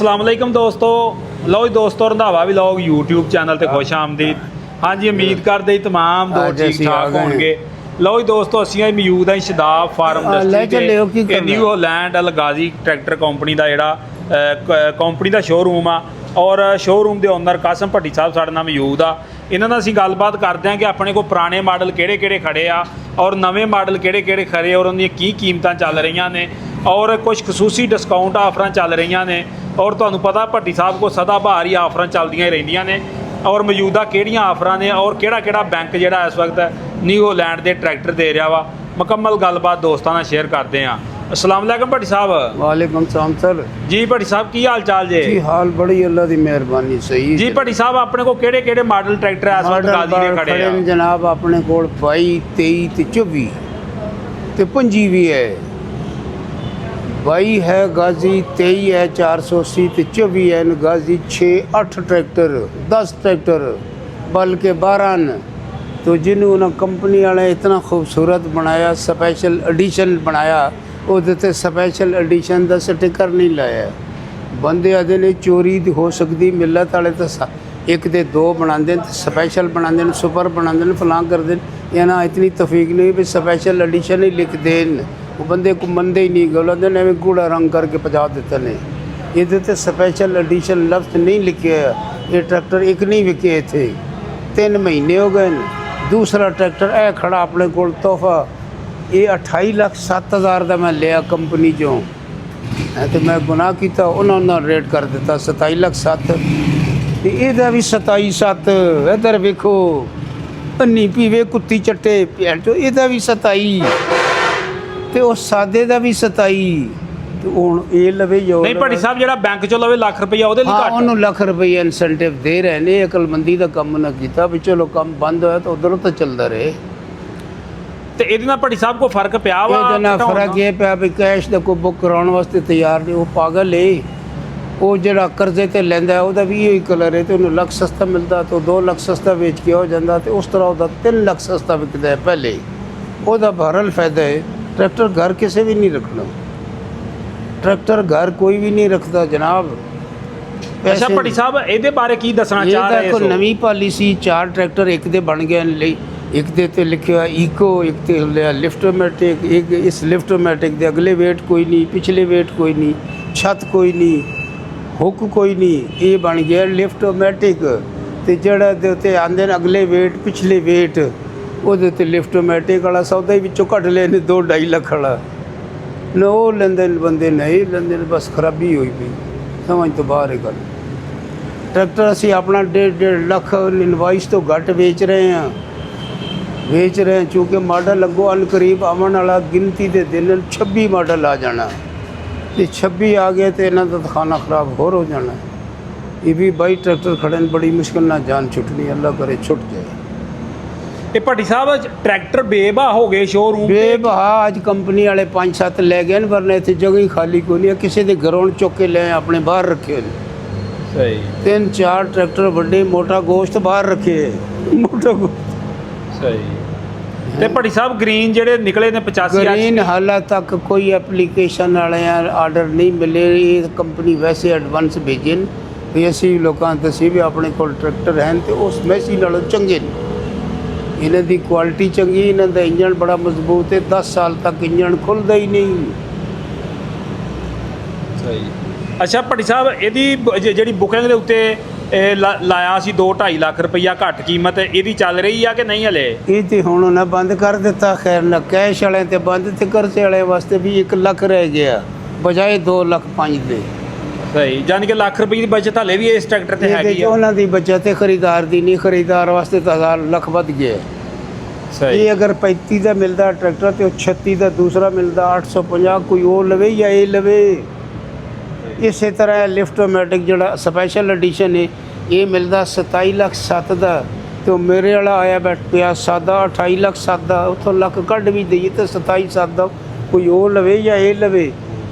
अस्सलामुअलैकुम दोस्तों। लो जी दोस्तों, रंधावा व्लॉग यूट्यूब चैनल ते खुश आमदीद। हाँ जी, उम्मीद करते तमाम दोस्त ठीक ठाक होंगे। लो जी दोस्तों, असीं मौजूद हैं शदाब फार्म इंडस्ट्री ते न्यू होलैंड अल गाजी ट्रैक्टर कंपनी का जिहड़ा कंपनी का शोरूम आ और शोरूम के ओनर कासम भट्टी साहब साडे नाल मौजूद आ। इन्हां नाल असीं गलबात करते हैं कि अपने को पुराने मॉडल किहड़े-किहड़े खड़े आ और नवे मॉडल किहड़े-किहड़े खड़े और उन्हां दी की कीमतां चल रही ने और कुछ खसूसी डिस्काउंट आफर चल रही ने और तुहानूं पता भट्टी साहब को सदाबहार ही आफर चलदियां ही रहिंदियां ने और मौजूदा किहड़ियां आफर ने और किहड़ा बैंक जिहड़ा इस वक्त न्यू होलैंड के ट्रैक्टर दे रहा वा। मुकम्मल गलबात दोस्तों नाल शेयर करते हैं। अस्सलाम वालेकुम भट्टी साहब। वालेकुम सलाम सर जी। भट्टी साहब की हाल चाल जे? जी हाल बड़ी अल्लाह की मेहरबानी सही जी। भट्टी साहब अपने को किहड़े मॉडल ट्रैक्टर इस वक्त गाजी दे खड़े हैं जनाब? अपने कोल 22, 23 ते 24 ते 25 भी है। 22 है गाजी, 23 है 480 ते 24 है गाजी। 6-8 ट्रैक्टर 10 ट्रैक्टर बल्कि 12 न। तो जिन्होंने कंपनी वाले इतना खूबसूरत बनाया, स्पेशल एडिशन बनाया, उहदे स्पेशल एडिशन का स्टिकर नहीं लाया। बंदे आदे ने चोरी हो सकती, मिलत वाले तो एक दे दो बनाते स्पेशल बनाते सुपर बनाते फलां करते। यहाँ इतनी तफीक नहीं भी स्पेशल एडिशन ही लिख देन, वो बंदे को मनते ही नहीं। गलत ने कूड़ा रंग करके पहुँचा देते ने। ये स्पेशल एडिशन लफ्ज़ नहीं लिखे। ये ट्रैक्टर एक नहीं विके थे, 3 महीने हो गए। दूसरा ट्रैक्टर है खड़ा अपने को तोहफा, ये 28,07,000 का मैं लिया कंपनी चो। तो मैं गुनाह किया, उन्होंने रेट कर दिता 27,07,000। ਇਹਦਾ ਵੀ 27,07। इधर वेखो अन्नी पीवे कुत्ती चट्टे भैन चो, ਇਹਦਾ ਵੀ 27 ਤੇ ਉਹ ਸਾਦੇ ਦਾ ਵੀ 27। ਤੇ ਹੁਣ ਇਹ ਲਵੇ ਜੋ ਨਹੀਂ ਭੱਟੀ ਸਾਹਿਬ ਜਿਹੜਾ ਬੈਂਕ ਚੋਂ ਲਵੇ ਲੱਖ ਰੁਪਈਆ ਉਹਦੇ ਲਈ ਘੱਟ ਉਹਨੂੰ ਲੱਖ ਰੁਪਈਆ ਇਨਸੈਂਟਿਵ ਦੇ ਰਹੇ ਨੇ। ਅਕਲਮੰਦੀ ਦਾ ਕੰਮ ਨਾ ਕੀਤਾ ਵੀ ਚਲੋ ਕੰਮ ਬੰਦ ਹੋਇਆ ਤਾਂ ਉਧਰੋਂ ਤਾਂ ਚੱਲਦਾ ਰਹੇ। ਤੇ ਇਹਦੇ ਨਾਲ ਭੱਟੀ ਸਾਹਿਬ ਕੋ ਫਰਕ ਪਿਆ ਵਾ? ਇਹਦੇ ਨਾਲ ਫਰਕ ਇਹ ਪਿਆ ਵੀ ਕੈਸ਼ ਦਾ ਕੋਈ ਬੁੱਕ ਕਰਾਉਣ ਵਾਸਤੇ ਤਿਆਰ ਨਹੀਂ। ਉਹ ਪਾਗਲ ਏ। ਉਹ ਜਿਹੜਾ ਕਰਜ਼ੇ ਤੇ ਲੈਂਦਾ ਉਹਦਾ ਵੀ ਇਹੀ ਕਲਰ ਹੈ ਤੇ ਉਹਨੂੰ ਲੱਖ ਸਸਤਾ ਮਿਲਦਾ ਤਾਂ 2 ਲੱਖ ਸਸਤਾ ਵੇਚ ਕੇ ਹੋ ਜਾਂਦਾ ਤੇ ਉਸ ਤਰ੍ਹਾਂ ਉਹਦਾ 3 ਲੱਖ ਸਸਤਾ ਵਿਕਦਾ ਹੈ ਪਹਿਲੇ। ਉਹਦਾ ਬਹਰਲ ਫਾਇਦਾ ਹੈ। ट्रैक्टर घर किसी भी नहीं रखना, ट्रैक्टर घर कोई भी नहीं रखता जनाब। अच्छा भट्टी साहब ਇਹਦੇ ਬਾਰੇ ਕੀ ਦੱਸਣਾ ਚਾਹ ਰਹੇ ਹੋ? ਕੋਈ ਨਵੀਂ ਪਾਲਿਸੀ 4 ट्रैक्टर एक दे बन गए ਲਈ। एक दे ते लिखा इको, एक ते लिफ्टोमैटिक। एक इस लिफ्टोमैटिक दे अगले वेट कोई नहीं, पिछले वेट कोई नहीं, छत कोई नहीं, हुक कोई नहीं। ये बन गया लिफ्टोमैटिक। ते जड़ा दे उत्ते आंदे अगले वेट पिछले वेट, ਉਹਦੇ ਤੇ ਲਿਫਟੋਮੈਟਿਕ ਵਾਲਾ ਸੌਦਾ ਹੀ ਵਿੱਚੋਂ ਕੱਢ ਲਏ ਨੇ 2-2.5 ਲੱਖ ਵਾਲਾ ਨਾ। ਉਹ ਲੈਂਦੇ ਬੰਦੇ ਨਹੀਂ ਲੈਂਦੇ, ਬਸ ਖਰਾਬੀ ਹੋਈ ਪਈ, ਸਮਝ ਤੋਂ ਬਾਹਰ ਹੈ ਗੱਲ। ਟਰੈਕਟਰ ਅਸੀਂ ਆਪਣਾ 1.5 ਲੱਖ ਇਨਵਾਇਸ ਤੋਂ ਘੱਟ ਵੇਚ ਰਹੇ ਹਾਂ ਕਿਉਂਕਿ ਮਾਡਲ ਅੱਗੋਂ ਅਨਕਰੀਬ ਆਉਣ ਵਾਲਾ। ਗਿਣਤੀ ਦੇ ਦਿਨ 26 ਮਾਡਲ ਆ ਜਾਣਾ ਤੇ 26 ਆ ਗਏ ਤੇ ਇਹਨਾਂ ਦਾ ਖਾਨਾ ਖਰਾਬ ਹੋਰ ਹੋ ਜਾਣਾ। ਇਹ ਵੀ 22 ਟਰੈਕਟਰ ਖੜੇ ਨੇ, ਬੜੀ ਮੁਸ਼ਕਿਲ ਨਾਲ ਜਾਨ ਛੁੱਟਣੀ, ਅੱਲਾ ਕਰੇ ਛੁੱਟ ਜਾਏ। ਇਹ ਭੱਟੀ ਸਾਹਿਬ ट्रैक्टर बेबा हो गए शोरूम बेबा। ਅੱਜ ਕੰਪਨੀ ਵਾਲੇ 5-7 ਲੈ ਗਏ ਨੇ, ਵਰਨੇ ਇੱਥੇ ਜਗ੍ਹਾ ਹੀ ਖਾਲੀ ਕੋਈ ਨਹੀਂ। ਕਿਸੇ ਦੇ ਘਰੋਂ ਚੁੱਕ ਕੇ ਲੈ ਆਪਣੇ ਬਾਹਰ ਰੱਖੇ ਨੇ। ਸਹੀ 3-4 ਟਰੈਕਟਰ ਵੱਡੇ ਮੋਟਾ ਗੋਸ਼ਤ ਬਾਹਰ ਰੱਖੇ, ਮੋਟਾ ਗੋਸ਼ਤ। ਸਹੀ। ਤੇ ਭੱਟੀ ਸਾਹਿਬ ਗ੍ਰੀਨ ਜਿਹੜੇ ਨਿਕਲੇ ਨੇ 85 ਗ੍ਰੀਨ ਹਾਲਾਂ ਤੱਕ ਕੋਈ ਐਪਲੀਕੇਸ਼ਨ ਵਾਲਿਆਂ ਆਰਡਰ ਨਹੀਂ ਮਿਲੇ। ਇਹ ਕੰਪਨੀ ਵੈਸੇ ਐਡਵਾਂਸ ਭੇਜੇ ਨੇ ਵੀ ਅਸੀਂ ਲੋਕਾਂ ਨੂੰ ਦੱਸੀ ਵੀ ਆਪਣੇ ਕੋਲ ਟਰੈਕਟਰ ਹਨ ਤੇ ਉਸ ਮੈਸੀ ਨਾਲੋਂ ਚੰਗੇ ਨੇ। ਇਹਨਾਂ ਦੀ ਕੁਆਲਿਟੀ ਚੰਗੀ, ਇਹਨਾਂ ਦਾ ਇੰਜਣ ਬੜਾ ਮਜ਼ਬੂਤ ਹੈ। 10 ਸਾਲ ਤੱਕ ਇੰਜਣ ਖੁੱਲਦਾ ਹੀ ਨਹੀਂ। ਸਹੀ। ਅੱਛਾ ਭੱਟੀ ਸਾਹਿਬ ਇਹਦੀ ਜਿਹੜੀ ਬੁਕਿੰਗ ਦੇ ਉੱਤੇ ਲਾਇਆ ਸੀ 2-2.5 ਲੱਖ ਰੁਪਈਆ ਘੱਟ ਕੀਮਤ, ਇਹਦੀ ਚੱਲ ਰਹੀ ਆ ਕਿ ਨਹੀਂ ਹਲੇ? ਇਹ ਤੇ ਹੁਣ ਉਹਨਾਂ ਬੰਦ ਕਰ ਦਿੱਤਾ। ਖੈਰ ਨਾ ਕੈਸ਼ ਵਾਲਿਆਂ ਤੇ ਬੰਦ ਤੇ ਕਰਜ਼ੇ ਵਾਲੇ ਵਾਸਤੇ ਵੀ 1 ਲੱਖ ਰਹਿ ਗਿਆ ਬਜਾਏ 2,05,000 ਦੇ। ਸਹੀ। ਜਾਨੀ ਕਿ ਲੱਖ ਰੁਪਏ ਦੀ ਬਚਤ ਹਲੇ ਵੀ ਇਸ ਟਰੈਕਟਰ ਤੇ ਹੈਗੀ ਆ। ਉਹਨਾਂ ਦੀ ਬਚਤ ਹੈ, ਖਰੀਦਾਰ ਦੀ ਨਹੀਂ। ਖਰੀਦਾਰ ਵਾਸਤੇ ਤਾਂ 1,000 ਲੱਖ ਵੱਧ ਗਿਆ। ਸਹੀ। ਇਹ ਅਗਰ 35 ਦਾ ਮਿਲਦਾ ਟਰੈਕਟਰ ਤੇ ਉਹ 36 ਦਾ ਦੂਸਰਾ ਮਿਲਦਾ 850, ਕੋਈ ਉਹ ਲਵੇ ਜਾਂ ਇਹ ਲਵੇ। ਇਸੇ ਤਰ੍ਹਾਂ ਲਿਫਟੋਮੈਟਿਕ ਜਿਹੜਾ ਸਪੈਸ਼ਲ ਐਡੀਸ਼ਨ ਹੈ ਇਹ ਮਿਲਦਾ 27,07,000 ਦਾ ਤੇ ਉਹ ਮੇਰੇ ਵਾਲਾ ਆਇਆ ਬੈਠ ਪਿਆ ਸਾਦਾ 28,07,000 ਦਾ। ਉੱਥੋਂ ਲੱਖ ਕੱਢ ਵੀ ਦਈਏ ਤਾਂ 27,07,000 ਦਾ ਕੋਈ ਉਹ ਲਵੇ ਜਾਂ ਇਹ ਲਵੇ।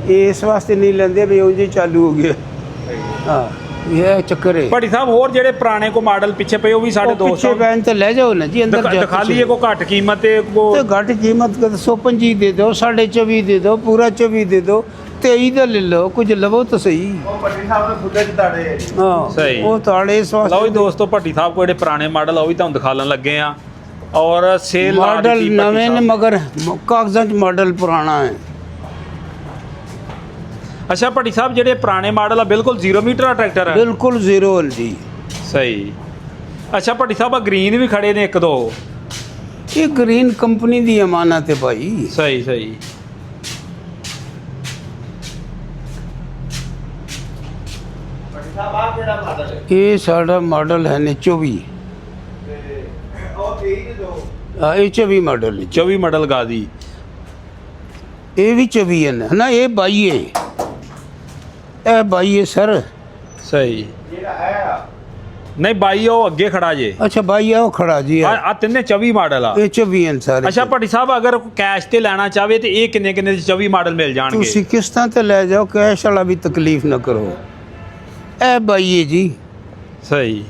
ਇਹ ਇਸ ਵਾਸਤੇ ਨਹੀਂ ਲੈਂਦੇ ਵੀ ਉਹ ਜੀ ਚਾਲੂ ਹੋ ਗਿਆ। ਹਾਂ ਇਹ ਚੱਕਰ ਹੈ। ਭੱਟੀ ਸਾਹਿਬ ਹੋਰ ਜਿਹੜੇ ਪੁਰਾਣੇ ਕੋ ਮਾਡਲ ਪਿੱਛੇ ਪਏ ਉਹ ਵੀ ਸਾਡੇ ਦੋਸਤ ਪਿੱਛੇ ਬੈਨ ਤੇ ਲੈ ਜਾਓ ਨਾ ਜੀ, ਅੰਦਰ ਦਿਖਾ ਲਈਏ। ਕੋ ਘੱਟ ਕੀਮਤ ਤੇ ਘੱਟ ਕੀਮਤ 125 ਦੇ ਦਿਓ, 24.5 ਦੇ ਦਿਓ, ਪੂਰਾ 24 ਦੇ ਦਿਓ। 23 ਦਾ ਲੈ ਲਓ, ਕੁਝ ਲਵੋ ਤਾਂ ਸਹੀ। ਉਹ ਭੱਟੀ ਸਾਹਿਬ ਨੇ ਖੁੱਡੇ ਚ ਤਾੜੇ ਹਾਂ ਸਹੀ। ਉਹ ਤਾੜੇ ਇਸ ਵਾਸਤੇ ਲਓ ਜੀ ਦੋਸਤੋ, ਭੱਟੀ ਸਾਹਿਬ ਕੋਲ ਜਿਹੜੇ ਪੁਰਾਣੇ ਮਾਡਲ ਆ ਉਹ ਵੀ ਤੁਹਾਨੂੰ ਦਿਖਾਉਣ ਲੱਗੇ ਆ। ਔਰ ਸੇਲ ਮਾਡਲ ਨਵੇਂ ਨੇ ਮਗਰ ਕਾਗਜ਼ਾਂ 'ਚ ਮਾਡਲ ਪੁਰਾਣਾ ਹੈ। ਅੱਛਾ ਭੱਟੀ ਸਾਹਿਬ, ਜਿਹੜੇ ਪੁਰਾਣੇ ਮਾਡਲ ਆ ਬਿਲਕੁਲ 0 ਮੀਟਰ ਆ ਟਰੈਕਟਰ ਹੈ? ਬਿਲਕੁਲ ਜ਼ੀਰੋ ਜੀ। ਸਹੀ। ਅੱਛਾ ਭੱਟੀ ਸਾਹਿਬ, ਆ ਗ੍ਰੀਨ ਵੀ ਖੜੇ ਨੇ ਇੱਕ ਦੋ? ਇਹ ਗ੍ਰੀਨ ਕੰਪਨੀ ਦੀ ਅਮਾਨਤ ਹੈ ਭਾਈ। ਸਹੀ ਸਹੀ। ਭੱਟੀ ਸਾਹਿਬ ਆ ਕਿਹੜਾ ਮਾਡਲ ਹੈ? ਇਹ ਸਾਡਾ ਮਾਡਲ ਹੈ ਨੇ 24। ਤੇ ਉਹ 23 ਦੇ ਦੋ ਇਹ 24 ਮਾਡਲ ਹੈ। 24 ਮਾਡਲ ਗਾਜ਼ੀ। ਇਹ ਵੀ 24 ਹੈ ਨਾ, ਇਹ 22 ਹੈ। ਇਹ 22 ਹੈ ਸਰ। ਸਹੀ। ਜਿਹੜਾ ਹੈ ਨਹੀਂ 22 ਉਹ ਅੱਗੇ ਖੜਾ ਜੇ। ਅੱਛਾ 22 ਆ ਉਹ ਖੜਾ ਜੀ ਹੈ। ਆ ਤਿੰਨੇ 24 ਮਾਡਲ ਆ। ਇਹ 24 ਹਨ ਸਾਰੇ। ਅੱਛਾ ਭੱਟੀ ਸਾਹਿਬ, ਅਗਰ ਕੈਸ਼ ਤੇ ਲੈਣਾ ਚਾਹਵੇ ਤੇ ਇਹ ਕਿੰਨੇ ਕਿੰਨੇ ਦੇ 24 ਮਾਡਲ ਮਿਲ ਜਾਣਗੇ? ਤੁਸੀਂ ਕਿਸ਼ਤਾਂ ਤੇ ਲੈ ਜਾਓ, ਕੈਸ਼ ਵਾਲਾ ਵੀ ਤਕਲੀਫ ਨਾ ਕਰੋ। ਇਹ 22 ਹੈ ਜੀ। ਸਹੀ।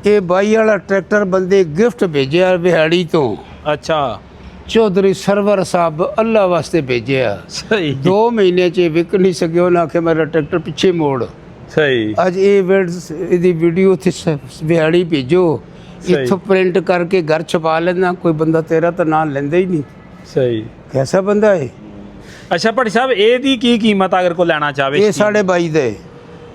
ਇਹ 22 ਵਾਲਾ ਟਰੈਕਟਰ ਬੰਦੇ ਗਿਫਟ ਭੇਜਿਆ ਬਿਹਾੜੀ ਤੋਂ। ਅੱਛਾ। ਚੌਧਰੀ ਸਰਵਰ ਸਾਹਿਬ ਅੱਲਾ ਵਾਸਤੇ ਭੇਜਿਆ। ਸਹੀ 2 ਮਹੀਨੇ 'ਚ ਵਿਕ ਨਹੀਂ ਸਕਿਆ, ਉਹਨਾਂ ਆਖਿਆ ਮੇਰਾ ਟਰੈਕਟਰ ਪਿੱਛੇ ਮੋੜ। ਸਹੀ। ਅੱਜ ਇਹਦੀ ਵੀਡੀਓ ਤੇ ਬਿਹਾੜੀ ਭੇਜੋ, ਸਹੀ। ਇੱਥੋਂ ਪ੍ਰਿੰਟ ਕਰਕੇ ਘਰ ਛਪਾ ਲੈਣਾ। ਕੋਈ ਬੰਦਾ ਤੇਰਾ ਤਾਂ ਨਾਂ ਲੈਂਦਾ ਹੀ ਨਹੀਂ। ਸਹੀ। ਕੈਸਾ ਬੰਦਾ ਹੈ? ਅੱਛਾ ਭੱਟੀ ਸਾਹਿਬ, ਇਹਦੀ ਕੀ ਕੀਮਤ ਅਗਰ ਕੋਈ ਲੈਣਾ ਚਾਹਵੇ? ਇਹ 22.5 ਦੇ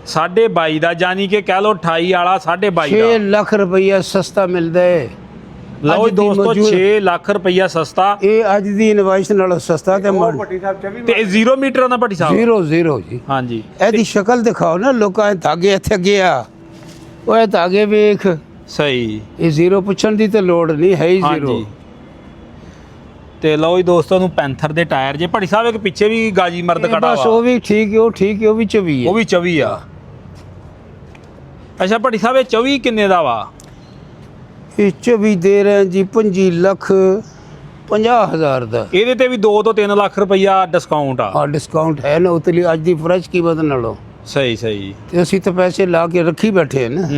22.5 ਦਾ, ਯਾਨੀ ਕਿ ਕਹਿ ਲਓ 28 ਵਾਲਾ 22.5 6 ਦਾ। ਲੱਖ ਰੁਪਈਆ ਸਸਤਾ ਮਿਲਦਾ ਹੈ। ਲਓ ਅੱਜ ਦੀ ਦੋਸਤੋ, ਮੌਜੂਦ- 6 ਲੱਖ ਰੁਪਈਆ ਸਸਤਾ। ਇਹ ਅੱਜ ਦੀ ਇਨਵਾਈਸ ਨਾਲੋਂ ਸਸਤਾ ਤੇ ਉਹ ਭੱਟੀ ਸਾਹਿਬ 24 ਤੇ 0 ਮੀਟਰ ਦਾ ਭੱਟੀ ਸਾਹਿਬ? 0 ਜੀ। ਹਾਂਜੀ। ਇਹਦੀ ਸ਼ਕਲ ਦਿਖਾਓ ਨਾ ਲੋਕਾਂ ਦੇ, ਧਾਗੇ ਇੱਥੇ ਗਿਆ ਉਹ ਇਹ ਧਾਗੇ ਵੇਖ। ਸਹੀ। ਇਹ 0 ਪੁੱਛਣ ਦੀ ਤੇ ਲੋੜ ਨਹੀਂ ਹੈ ਹੀ 0। ਹਾਂਜੀ। ਤੇ ਲਓ ਜੀ ਦੋਸਤੋ, ਨੂੰ ਪੈਂਥਰ ਦੇ ਟਾਇਰ ਜੇ। ਭੱਟੀ ਸਾਹਿਬ ਇੱਕ ਪਿੱਛੇ ਵੀ ਗਾਜੀ ਮਰਦ ਖੜਾ ਬਸ ਵਾ, ਉਹ ਵੀ ਠੀਕ ਹੈ, ਉਹ ਠੀਕ ਹੈ, ਉਹ ਵੀ 24 ਹੈ। ਉਹ ਵੀ 24 ਆ। ਅੱਛਾ ਭੱਟੀ ਸਾਹਿਬ, ਇਹ 24 ਕਿੰਨੇ ਦਾ ਵਾ? ਇਹ 24 ਦੇ ਰਹੇ ਜੀ 25,50,000 ਦਾ। ਇਹਦੇ ਤੇ ਵੀ 2 ਤੋਂ 3 ਲੱਖ ਰੁਪਈਆ ਡਿਸਕਾਊਂਟ ਆ। ਹਾਂ ਡਿਸਕਾਊਂਟ ਹੈ ਨਾ ਉਤਲੀ ਅੱਜ ਦੀ ਫਰੈਸ਼ ਕੀਮਤ ਨਾਲੋਂ। ਸਹੀ ਸਹੀ। ਤੇ ਅਸੀਂ ਤਾਂ ਪੈਸੇ ਲਾ ਕੇ ਰੱਖੀ ਬੈਠੇ ਹਾਂ ਨਾ।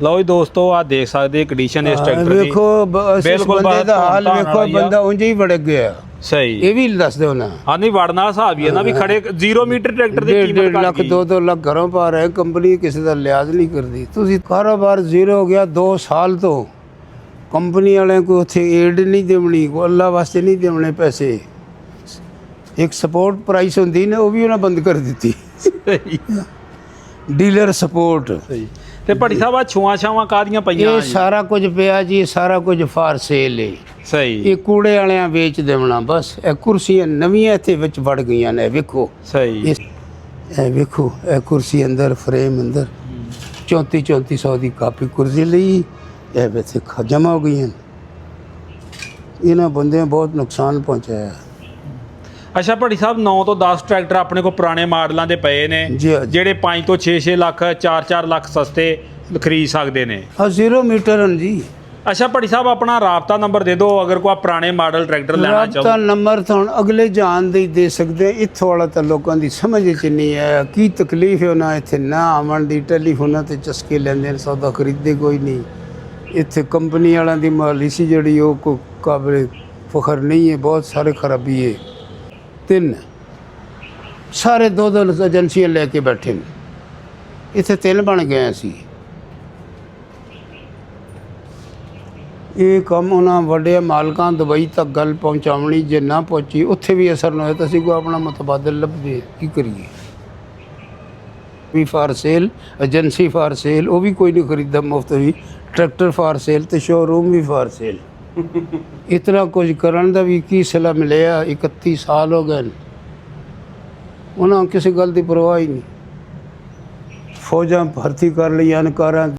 ਲਓ ਜੀ ਦੋਸਤੋ, ਆ ਦੇਖ ਸਕਦੇ ਕੰਡੀਸ਼ਨ ਇਸ ਟਰੈਕਟਰ ਦੀ। ਵੇਖੋ ਇਸ ਬਿਲਕੁਲ ਬੰਦੇ ਦਾ ਹਾਲ ਧੌਣ ਵੇਖੋ, ਵਾਲੀ ਆ। ਬੰਦਾ ਉਂਝ ਹੀ ਵੜ ਗਿਆ। ਸਹੀ। ਇਹ ਵੀ ਦੱਸ ਦਿਓ ਨਾ। ਹਾਂ ਨਹੀਂ, ਵੜਨ ਵਾਲਾ ਹਿਸਾਬ ਹੀ ਹੈ ਨਾ ਵੀ ਖੜੇ 0 ਮੀਟਰ ਟਰੈਕਟਰ ਦੀ 1.5 ਕੀਮਤ ਲੱਖ ਘੱਟ ਗਈ। 2 ਲੱਖ ਘਰੋਂ ਪਾ ਰਹੇ, ਕੰਪਨੀ ਕਿਸੇ ਦਾ ਲਿਹਾਜ਼ ਨਹੀਂ ਕਰਦੀ। ਤੁਸੀਂ ਕਾਰੋਬਾਰ ਜ਼ੀਰੋ ਹੋ ਗਿਆ 2 ਸਾਲ ਤੋਂ, ਕੰਪਨੀ ਵਾਲਿਆਂ ਕੋਈ ਉੱਥੇ ਏਡ ਨਹੀਂ ਦੇਵਣੀ, ਕੋਈ ਅੱਲਾ ਵਾਸਤੇ ਨਹੀਂ ਦੇਵਣੇ ਪੈਸੇ। ਇੱਕ ਸਪੋਰਟ ਪ੍ਰਾਈਸ ਹੁੰਦੀ ਨਾ, ਉਹ ਵੀ ਉਹਨਾਂ ਬੰਦ ਕਰ ਦਿੱਤੀ। ਸਹੀ। Dealer support. ਸਹੀ। ਤੇ ਭੱਟੀ ਸਾਹਿਬ, ਆ ਛੂਆਂ ਛਾਵਾਂ ਕਾਹਦੀਆਂ ਪਈਆਂ ਇਹ ਜੀ? ਸਾਰਾ ਕੁਝ ਪਿਆ ਜੀ, ਸਾਰਾ ਕੁਝ ਫਾਰ ਸੇਲ ਹੈ। ਸਹੀ। ਇਹ ਕੂੜੇ ਵਾਲਿਆਂ ਵੇਚ ਦੇਵਣਾ ਬਸ। ਇਹ ਕੁਰਸੀਆਂ ਨਵੀਆਂ ਇੱਥੇ ਵਿੱਚ ਵੜ ਗਈਆਂ ਨੇ, ਵੇਖੋ। ਸਹੀ। ਇਹ ਵੇਖੋ, ਇਹ ਕੁਰਸੀ ਅੰਦਰ, ਫਰੇਮ ਅੰਦਰ 3400 ਦੀ ਕਾਪੀ ਕੁਰਸੀ ਲਈ। ਇਹ ਵਿੱਚ ਜਮ੍ਹਾਂ ਹੋ ਗਈਆਂ। ਇਹਨਾਂ ਬੰਦਿਆਂ ਬਹੁਤ ਨੁਕਸਾਨ ਪਹੁੰਚਾਇਆ। ਅੱਛਾ ਭੱਟੀ ਸਾਹਿਬ, 9 ਤੋਂ 10 ਟਰੈਕਟਰ ਆਪਣੇ ਕੋਲ ਪੁਰਾਣੇ ਮਾਡਲਾਂ ਦੇ ਪਏ ਨੇ, ਜੀ ਹਾਂਜੀ। ਜਿਹੜੇ 5 ਤੋਂ 6 ਲੱਖ 4 ਲੱਖ ਸਸਤੇ ਖਰੀਦ ਸਕਦੇ ਨੇ। ਆ 0 ਮੀਟਰ ਹਨ ਜੀ। ਅੱਛਾ ਭੱਟੀ ਸਾਹਿਬ, ਆਪਣਾ ਰਾਬਤਾ ਨੰਬਰ ਦੇ ਦਿਓ ਅਗਰ ਕੋਈ ਪੁਰਾਣੇ ਮਾਡਲ ਟਰੈਕਟਰ ਲੈਣਾ ਰਾਬਤਾ ਚਾਹੋ। ਨੰਬਰ ਤਾਂ ਹੁਣ ਅਗਲੇ ਜਾਣ ਦੇ ਹੀ ਦੇ ਸਕਦੇ। ਇੱਥੋਂ ਵਾਲਾ ਤਾਂ ਲੋਕਾਂ ਦੀ ਸਮਝ 'ਚ ਨਹੀਂ ਹੈ ਕੀ ਤਕਲੀਫ ਹੈ ਉਹਨਾਂ ਇੱਥੇ ਨਾ ਆਉਣ ਦੀ। ਟੈਲੀਫੋਨਾਂ ਤੇ ਚਸਕੇ ਲੈਂਦੇ ਨੇ, ਸੌਦਾ ਖਰੀਦਦੇ ਕੋਈ ਨਹੀਂ। ਇੱਥੇ ਕੰਪਨੀ ਵਾਲਿਆਂ ਦੀ ਮਾਲਿਸ਼ੀ ਜਿਹੜੀ ਉਹ ਕੋਈ ਕਾਬਿਲ ਫਖਰ ਨਹੀਂ ਹੈ, ਬਹੁਤ ਸਾਰੇ ਖਰਾਬੀ ਹੈ। 3 ਸਾਰੇ 2 ਏਜੰਸੀਆਂ ਲੈ ਕੇ ਬੈਠੇ ਨੇ, ਇੱਥੇ 3 ਬਣ ਗਏ ਸੀ। ਇਹ ਕੰਮ ਉਹਨਾਂ ਵੱਡੇ ਮਾਲਕਾਂ ਦੁਬਈ ਤੱਕ ਗੱਲ ਪਹੁੰਚਾਉਣੀ, ਜੇ ਨਾ ਪਹੁੰਚੀ ਉੱਥੇ ਵੀ ਅਸਰ ਨਾ ਹੋਇਆ ਤਾਂ ਅਸੀਂ ਕੋਈ ਆਪਣਾ ਮੁਤਬਾਦਲ ਲੱਭਦੇ ਕੀ ਕਰੀਏ। ਵੀ for sale, agency for sale, ਉਹ ਵੀ ਕੋਈ ਨਹੀਂ ਖਰੀਦਦਾ ਮੁਫਤ ਵੀ। ਟਰੈਕਟਰ ਫਾਰ ਸੇਲ ਤੇ ਸ਼ੋਰੂਮ ਵੀ ਫਾਰ ਸੇਲ। ਇਤਨਾ ਕੁਝ ਕਰਨ ਦਾ ਵੀ ਕੀ ਸਿਲਾ ਮਿਲਿਆ। 31 ਸਾਲ ਹੋ ਗਏ ਉਹਨਾਂ ਕਿਸੇ ਗੱਲ ਦੀ ਪਰਵਾਹ ਹੀ ਨਹੀਂ। ਫੌਜਾਂ ਭਰਤੀ ਕਰ ਲਈਆਂ, ਕਾਰਾਂ